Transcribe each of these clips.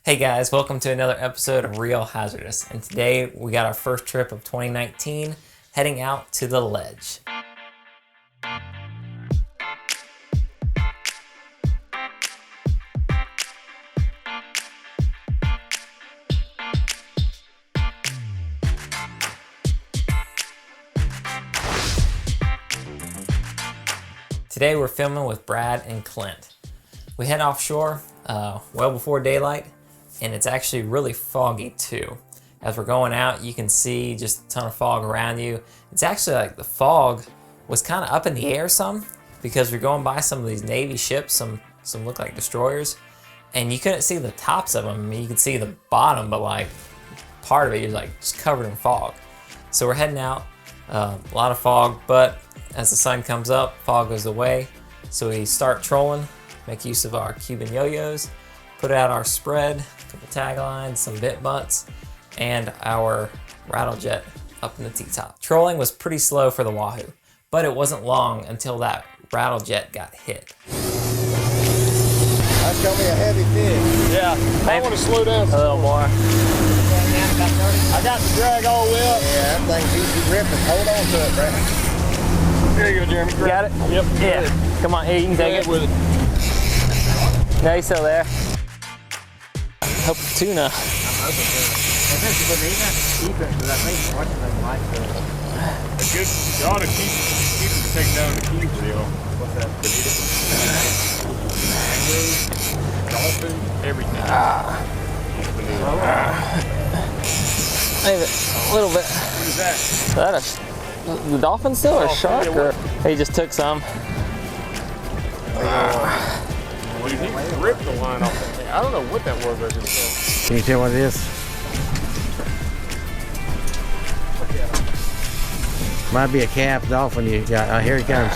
Hey guys, welcome to another episode of Real Hazardous, and today we got our first trip of 2019 heading out to the ledge. Today we're filming with Brad and Clint. We head offshore well before daylight, and it's actually really foggy too. As we're going out, you can see just a ton of fog around you. It's actually like the fog was kind of up in the air some, because we're going by some of these Navy ships, some look like destroyers, and you couldn't see the tops of them. I mean, you could see the bottom, but like part of it is like just covered in fog. So we're heading out, a lot of fog, but as the sun comes up, fog goes away. So we start trolling, make use of our Cuban yo-yos, put out our spread, a couple taglines, some bit butts, and our rattle jet up in the T-top. Trolling was pretty slow for the wahoo, but it wasn't long until that rattle jet got hit. That's gonna be a heavy fish. Yeah, I want to slow down a little more. I got the drag all the way up. Yeah, that thing's easy ripping. Hold on to it, Brad. There you go, Jeremy. You got it? Yep. Yeah. Come on, here, you can take it. With it. No, he's still there. Hope it's tuna. I'm hoping to. If it's Bonito, keep it, because I think watching them like it. You ought to keep it to take down the cube deal. What's that? Bonito. Dolphin, everything. Maybe a little bit. What is that? Is that the dolphin still or a shark? Yeah, Or he just took some. Dude, he ripped the line off that thing. I don't know what that was I just saw. Can you tell what it is? Might be a calf dolphin you got. Oh, here he comes.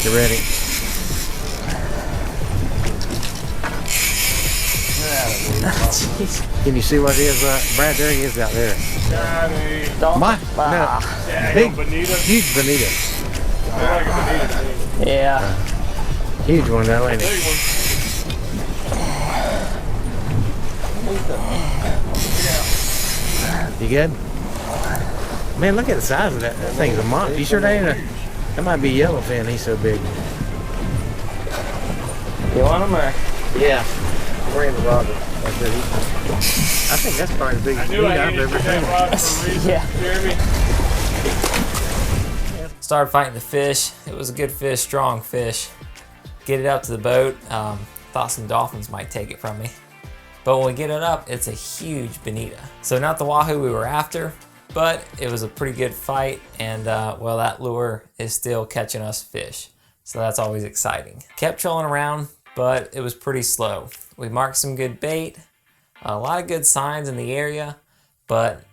Get ready. Can you see what it is? Brad, there he is out there. Got a Dolphin? No, big, Bonito. huge Bonito. Like a Bonito thing. Yeah. Huge one, that lady. Big one. You good? Man, look at the size of that. That thing's a monster. You sure that ain't a... That might be yellowfin. He's so big. You want him or? Yeah. We're in the water. I think that's probably the biggest meat I've ever seen. Yeah. Jeremy. Started fighting the fish. It was a good fish, strong fish. Get it up to the boat. Thought some dolphins might take it from me. But when we get it up, it's a huge bonito. So not the wahoo we were after, but it was a pretty good fight. And well, that lure is still catching us fish. So that's always exciting. Kept trolling around, but it was pretty slow. We marked some good bait, a lot of good signs in the area, but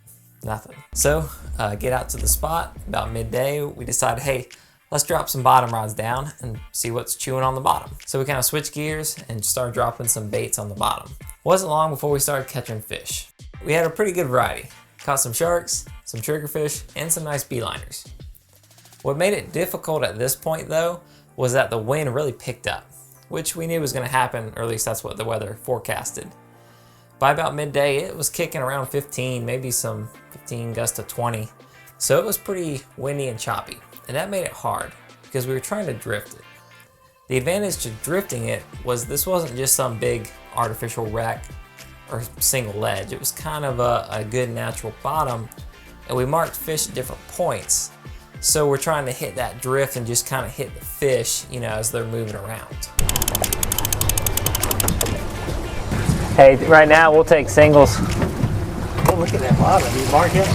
nothing. So get out to the spot about midday. We decided, hey, let's drop some bottom rods down and see what's chewing on the bottom. So we kind of switched gears and started dropping some baits on the bottom. Wasn't long before we started catching fish. We had a pretty good variety. Caught some sharks, some triggerfish, and some nice beeliners. What made it difficult at this point though, was that the wind really picked up, which we knew was gonna happen, or at least that's what the weather forecasted. By about midday, it was kicking around 15, maybe some 15 gusts to 20. So it was pretty windy and choppy, and that made it hard because we were trying to drift it. The advantage to drifting it was this wasn't just some big artificial wreck or single ledge. It was kind of a good natural bottom, and we marked fish at different points. So we're trying to hit that drift and just kind of hit the fish, you know, as they're moving around. Hey, right now we'll take singles. Oh, look at that bottom. You mark it?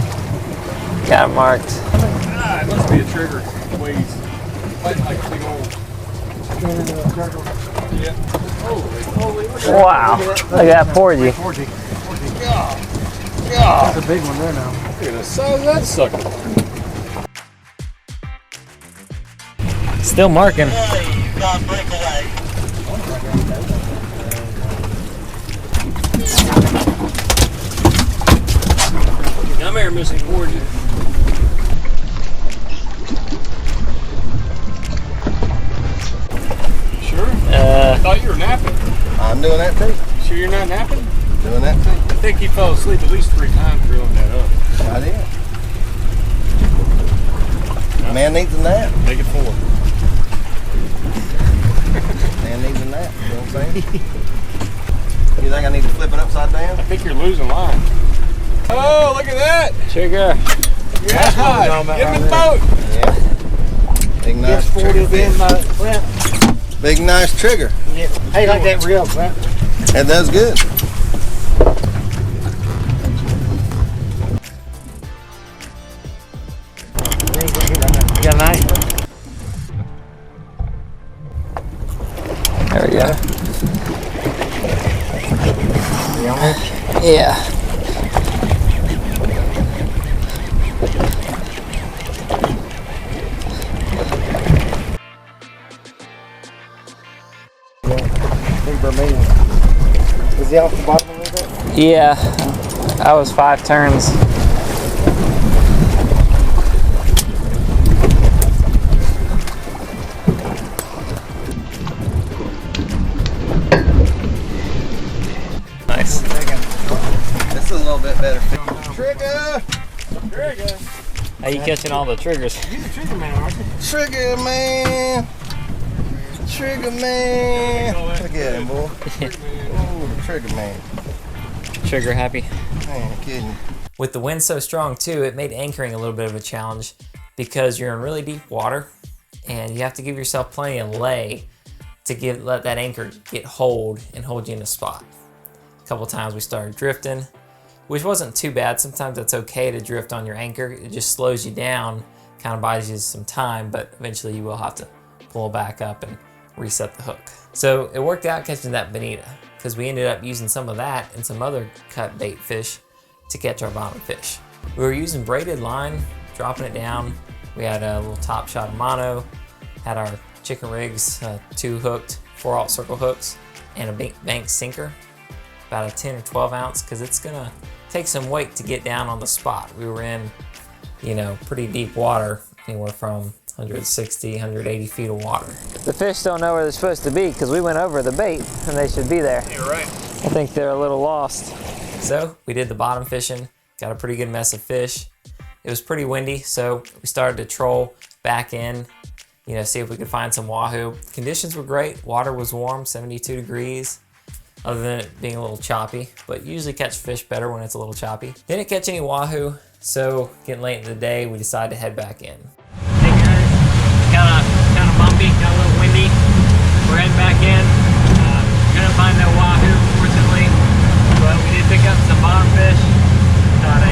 Got it marked. Ah, it must be a trigger. Ways. Like big old. Yeah. Holy. Wow. Look at that porgy. Yeah. That's a big one there now. Look at the size of that sucker. Still marking. Come here, Missy Porgy. Sure? I thought you were napping. I'm doing that too. Sure you're not napping? Doing that too? I think he fell asleep at least 3 times drilling that up. I did. Man needs a nap. Make it 4. Man needs a nap. You know what I'm saying? You think I need to flip it upside down? I think you're losing line. Oh, look at that! Trigger. Yeah, get in the boat! Yeah. Big nice trigger fish. Big nice trigger. Yeah. Hey, like that reel, Clint. That does good. You got a knife? There we go. You on there? Yeah. Big Bermuda. Is he off the bottom a little bit? Yeah. That was 5 turns. Nice. This is a little bit better. Trigger! Trigger! How you catching all the triggers? You're the trigger man, aren't you? Trigger man! Trigger man! Look at him, boy. Ooh, the trigger man. Trigger happy. Man, kidding. With the wind so strong too, it made anchoring a little bit of a challenge because you're in really deep water and you have to give yourself plenty of lay to let that anchor get hold and hold you in a spot. A couple times we started drifting, which wasn't too bad. Sometimes it's okay to drift on your anchor. It just slows you down, kind of buys you some time, but eventually you will have to pull back up and reset the hook. So it worked out catching that bonita because we ended up using some of that and some other cut bait fish to catch our bottom fish. We were using braided line, dropping it down. We had a little top shot of mono, had our chicken rigs, 2 hooked 4/0 circle hooks, and a bank sinker, about a 10 or 12 ounce, because it's gonna take some weight to get down on the spot. We were in, you know, pretty deep water, anywhere from 160, 180 feet of water. The fish don't know where they're supposed to be because we went over the bait and they should be there. You're right. I think they're a little lost. So we did the bottom fishing, got a pretty good mess of fish. It was pretty windy, so we started to troll back in, you know, see if we could find some wahoo. Conditions were great, water was warm, 72 degrees, other than it being a little choppy, but usually catch fish better when it's a little choppy. Didn't catch any wahoo, so getting late in the day, we decided to head back in. Hey guys, kind of bumpy, got a little windy. We're heading back in. Couldn't find no wahoo, fortunately, but we did pick up some bottom fish. Caught a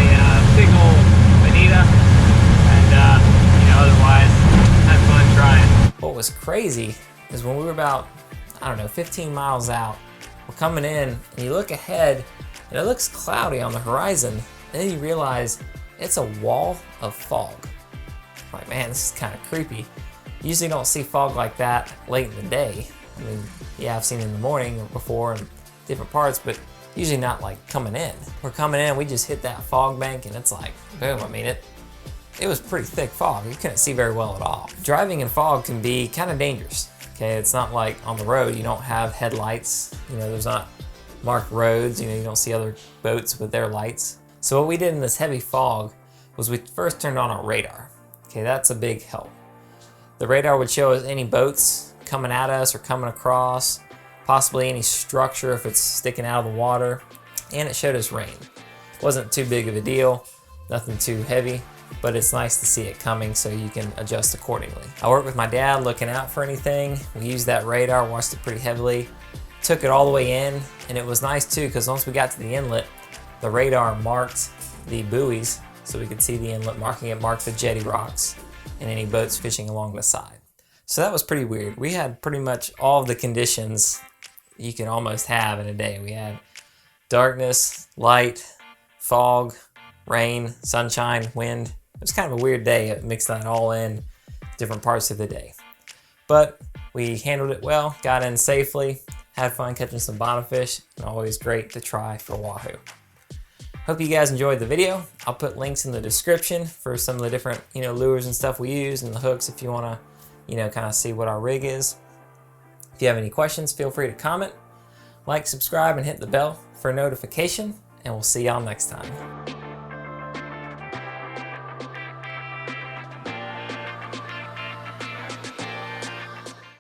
big old bonita, and you know, otherwise had fun trying. What was crazy is when we were about, I don't know, 15 miles out, we're coming in and you look ahead and it looks cloudy on the horizon, and then you realize it's a wall of fog. Like, man, this is kind of creepy. You usually don't see fog like that late in the day. I mean, yeah, I've seen it in the morning or before in different parts, but usually not like coming in. We're coming in, we just hit that fog bank and it's like, boom. I mean, it was pretty thick fog. You couldn't see very well at all. Driving in fog can be kind of dangerous. Okay, it's not like on the road, you don't have headlights. You know, there's not marked roads. You know, you don't see other boats with their lights. So what we did in this heavy fog was we first turned on our radar. Okay, that's a big help. The radar would show us any boats coming at us or coming across, possibly any structure if it's sticking out of the water, and it showed us rain. It wasn't too big of a deal, nothing too heavy, but it's nice to see it coming so you can adjust accordingly. I worked with my dad looking out for anything. We used that radar, watched it pretty heavily, took it all the way in, and it was nice too because once we got to the inlet, the radar marked the buoys so we could see the inlet marking it, marked the jetty rocks and any boats fishing along the side. So that was pretty weird. We had pretty much all of the conditions you can almost have in a day. We had darkness, light, fog, rain, sunshine, wind. It was kind of a weird day. It mixed that all in different parts of the day. But we handled it well, got in safely, had fun catching some bottom fish, and always great to try for wahoo. Hope you guys enjoyed the video. I'll put links in the description for some of the different, you know, lures and stuff we use and the hooks if you want to, you know, kind of see what our rig is. If you have any questions, feel free to comment. Like, subscribe, and hit the bell for a notification, and we'll see y'all next time.